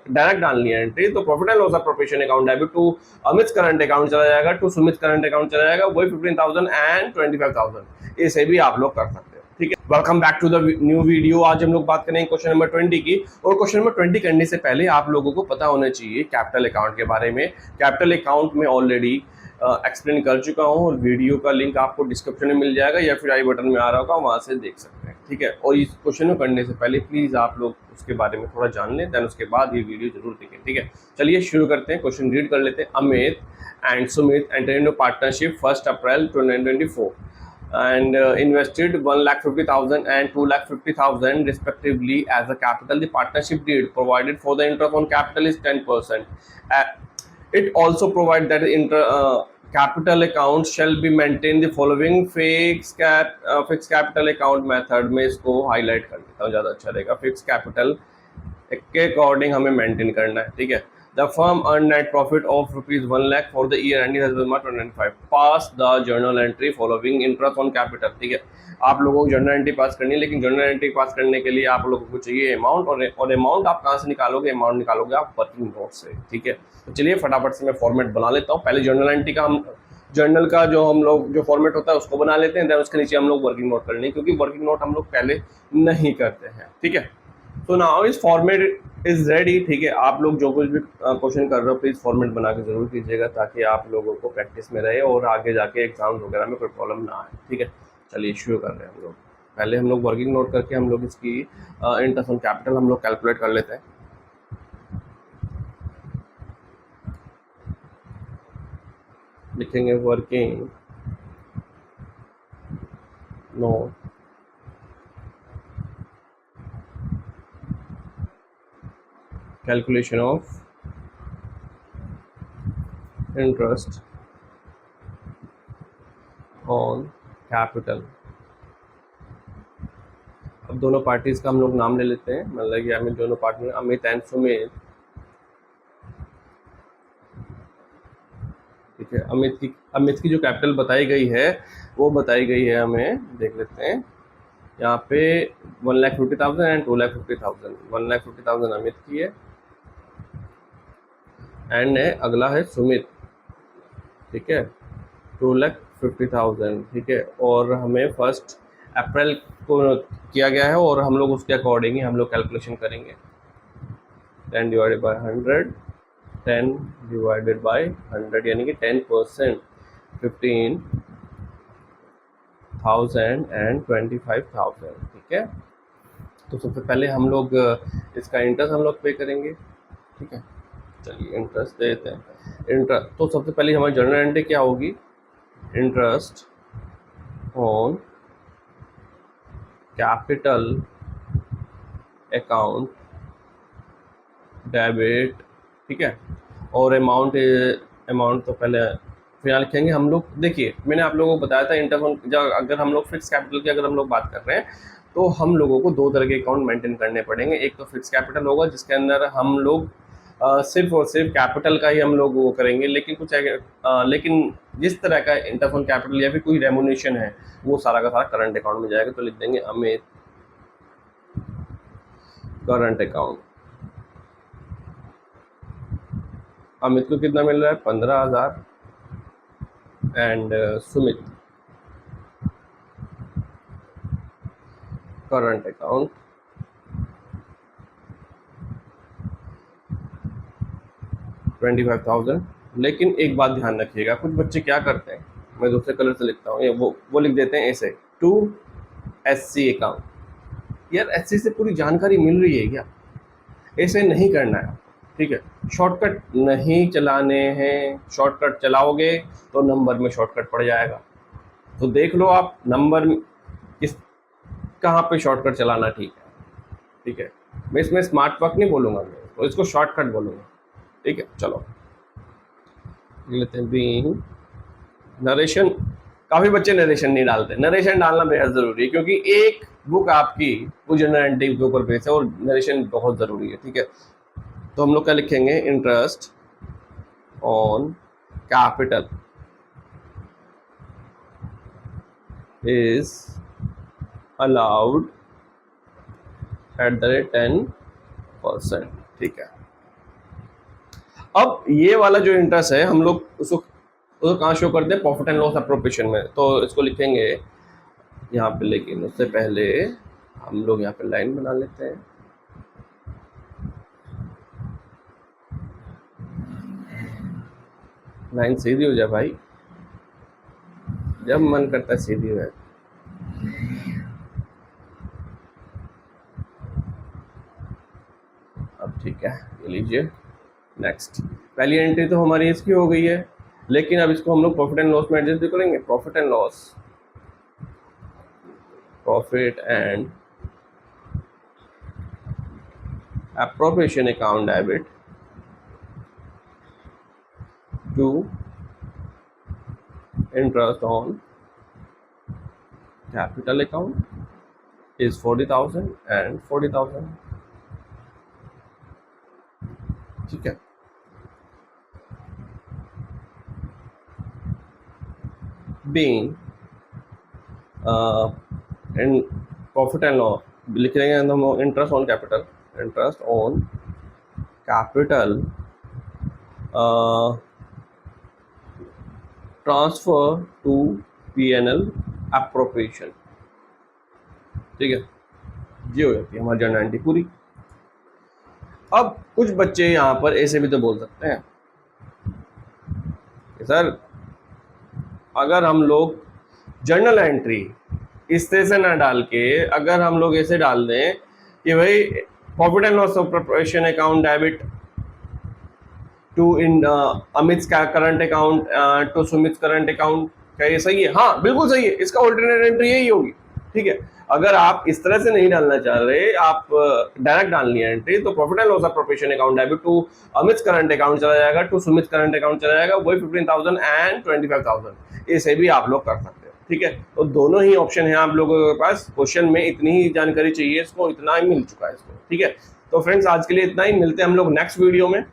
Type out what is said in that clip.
Direct डालनी है entry, तो profit and loss profession account debit to Amit current account चला जाएगा, टू सुमित करंट अकाउंट चला जाएगा, वही 15,000 एंड 25,000, इसे भी आप लोग कर सकते हो। ठीक है, welcome back to the new video. आज हम लोग बात करेंगे क्वेश्चन नंबर 20 की। और क्वेश्चन नंबर 20 करने से पहले आप लोगों को पता होना चाहिए कैपिटल अकाउंट के बारे में। कैपिटल अकाउंट में ऑलरेडी एक्सप्लेन कर चुका हूँ और वीडियो का लिंक आपको डिस्क्रिप्शन में मिल जाएगा या फिर आई बटन में आ रहा होगा, वहाँ से देख सकते हैं। ठीक है, और इस क्वेश्चन को करने से पहले प्लीज़ आप लोग उसके बारे में थोड़ा जान लें, देन उसके बाद ये वीडियो जरूर देखें। ठीक है, चलिए शुरू करते हैं। क्वेश्चन रीड कर लेते हैं। Amit and Sumit enter into partnership 1 April 2024 and invested 1,50,000 and 2,50,000 respectively as a capital. The partnership deed provided for the interest on capital is 10%. It also provides that capital account shall be maintained the following fixed capital account method में इसको highlight कर देता हूँ, ज़्यादा अच्छा रहेगा। fixed capital के according हमें मेंटेन करना है। ठीक है, The firm earned net profit of rupees 1 lakh for the year ending March 2025. Pass the journal entry following interest on capital. ठीक है, आप लोगों को जर्नल एंट्री पास करनी है, लेकिन जर्नल एंट्री पास करने के लिए आप लोगों को चाहिए अमाउंट, और अमाउंट आप कहाँ से निकालोगे? अमाउंट निकालोगे आप वर्किंग नोट से। ठीक है, तो चलिए फटाफट से मैं फॉर्मेट बना लेता हूँ। पहले जर्नल एंट्री का जर्नल का जो हम लोग जो फॉर्मेट होता है उसको बना लेते हैं, देन उसके नीचे हम लोग वर्किंग नोट कर लेंगे, क्योंकि वर्किंग नोट हम लोग पहले नहीं करते हैं। ठीक है, तो नाउ इस फॉर्मेट इज रेडी। ठीक है, आप लोग जो कुछ भी क्वेश्चन कर रहे हो प्लीज फॉर्मेट बना के जरूर कीजिएगा, ताकि आप लोगों को प्रैक्टिस में रहे और आगे जाके एग्जाम्स वगैरह में कोई प्रॉब्लम ना आए। ठीक है, चलिए शुरू कर रहे हैं हम लोग। पहले हम लोग वर्किंग नोट करके हम लोग इसकी इंटरेस्ट ऑन कैपिटल हम लोग कैलकुलेट कर लेते हैं। लिखेंगे working note calculation of interest on capital। अब दोनों पार्टीज का हम लोग नाम ले लेते हैं, मतलब कि हमें दोनों पार्टनर अमित एंड सुमित। ठीक है, अमित की जो कैपिटल बताई गई है वो बताई गई है, हमें देख लेते हैं यहाँ पे 1,50,000 एंड 2,50,000। 1,50,000 अमित की है एंड अगला है सुमित। ठीक है, 2,50,000। ठीक है, और हमें 1 अप्रैल को किया गया है और हम लोग उसके अकॉर्डिंग ही हम लोग कैलकुलेशन करेंगे। 10 डिवाइडेड बाय 100, 10 डिवाइडेड बाय 100 यानी कि 10%, 15,000 एंड 25,000। ठीक है, तो सबसे पहले हम लोग इसका इंटरेस्ट हम लोग पे करेंगे। ठीक है, चलिए इंटरेस्ट देते हैं। इंटरेस्ट तो सबसे पहले हमारी जर्नल एंट्री क्या होगी? Interest on capital account debit. ठीक है, और अमाउंट तो पहले फिलहाल लिखेंगे हम लोग। देखिए, मैंने आप लोगों को बताया था इंटरेस्ट ऑन, अगर हम लोग फिक्स कैपिटल की अगर हम लोग बात कर रहे हैं तो हम लोगों को दो तरह के अकाउंट मेंटेन करने पड़ेंगे। एक तो फिक्स कैपिटल होगा जिसके अंदर हम लोग सिर्फ और सिर्फ कैपिटल का ही हम लोग वो करेंगे, लेकिन जिस तरह का इंटरेस्ट ऑन कैपिटल या फिर कोई रेमुनेशन है वो सारा का सारा करंट अकाउंट में जाएगा। तो लिख देंगे अमित करंट अकाउंट। अमित को कितना मिल रहा है? 15,000 एंड सुमित करंट अकाउंट 25,000। लेकिन एक बात ध्यान रखिएगा, कुछ बच्चे क्या करते हैं, मैं दूसरे कलर से लिखता हूँ, वो लिख देते हैं ऐसे, टू SC अकाउंट। यार SC से पूरी जानकारी मिल रही है क्या? ऐसे नहीं करना है। ठीक है, शॉर्टकट नहीं चलाने हैं। शॉर्टकट चलाओगे तो नंबर में शॉर्टकट पड़ जाएगा। तो देख लो आप नंबर किस कहाँ पे शॉर्टकट चलाना ठीक है। ठीक है, मैं इसमें स्मार्ट वर्क नहीं बोलूँगा, मैं इसको शॉर्टकट बोलूँगा। ठीक है, चलो लेते हैं बीइंग नरेशन। काफ़ी बच्चे नरेशन नहीं डालते। नरेशन डालना बेहद ज़रूरी है, क्योंकि एक बुक आपकी वो जनरल एंट्री के ऊपर बेस है और नरेशन बहुत ज़रूरी है। ठीक है, तो हम लोग क्या लिखेंगे? Interest on capital is allowed at the rate 10%। ठीक है, अब ये वाला जो इंटरेस्ट है हम लोग उसको कहाँ शो करते हैं, प्रॉफिट एंड लॉस अप्रोप्रिएशन में। तो इसको लिखेंगे यहाँ पे, लेकिन उससे पहले हम लोग यहाँ पे लाइन बना लेते हैं। लाइन सीधी हो जाए भाई, जब मन करता है सीधी हो जाए। अब ठीक है, ये लीजिए नेक्स्ट। पहली एंट्री तो हमारी इसकी हो गई है, लेकिन अब इसको हम लोग प्रॉफिट एंड लॉस में एडजस्ट भी करेंगे। Profit and loss, profit and appropriation account debit to interest on capital account is 40,000 and 40,000। ठीक है, being in profit and loss लिख लेंगे हम interest on capital, interest on capital transfer to PNL appropriation. ठीक है, ये हो जाती है हमारी जर्नल एंट्री पूरी। अब कुछ बच्चे यहाँ पर ऐसे भी तो बोल सकते हैं कि सर अगर हम लोग जर्नल एंट्री इस तरह से ना डाल के अगर हम लोग ऐसे डाल दें कि भाई profit and loss appropriation account debit to इन अमित का current account to Sumit current account, क्या ये सही है? हाँ बिल्कुल सही है, इसका ऑल्टरनेट एंट्री यही होगी। ठीक है, अगर आप इस तरह से नहीं डालना चाह रहे, आप डायरेक्ट डालनी है एंट्री, तो profit and loss appropriation account debit to Amit current account चला जाएगा, टू सुमित करंट अकाउंट चला जाएगा, वही 15,000 एंड 25,000। इसे भी आप लोग कर सकते हो। ठीक है, तो दोनों ही ऑप्शन है आप लोगों के पास। क्वेश्चन में इतनी ही जानकारी चाहिए, इसको इतना ही मिल चुका है इसको। ठीक है, तो फ्रेंड्स आज के लिए इतना ही, मिलते हैं हम लोग नेक्स्ट वीडियो में।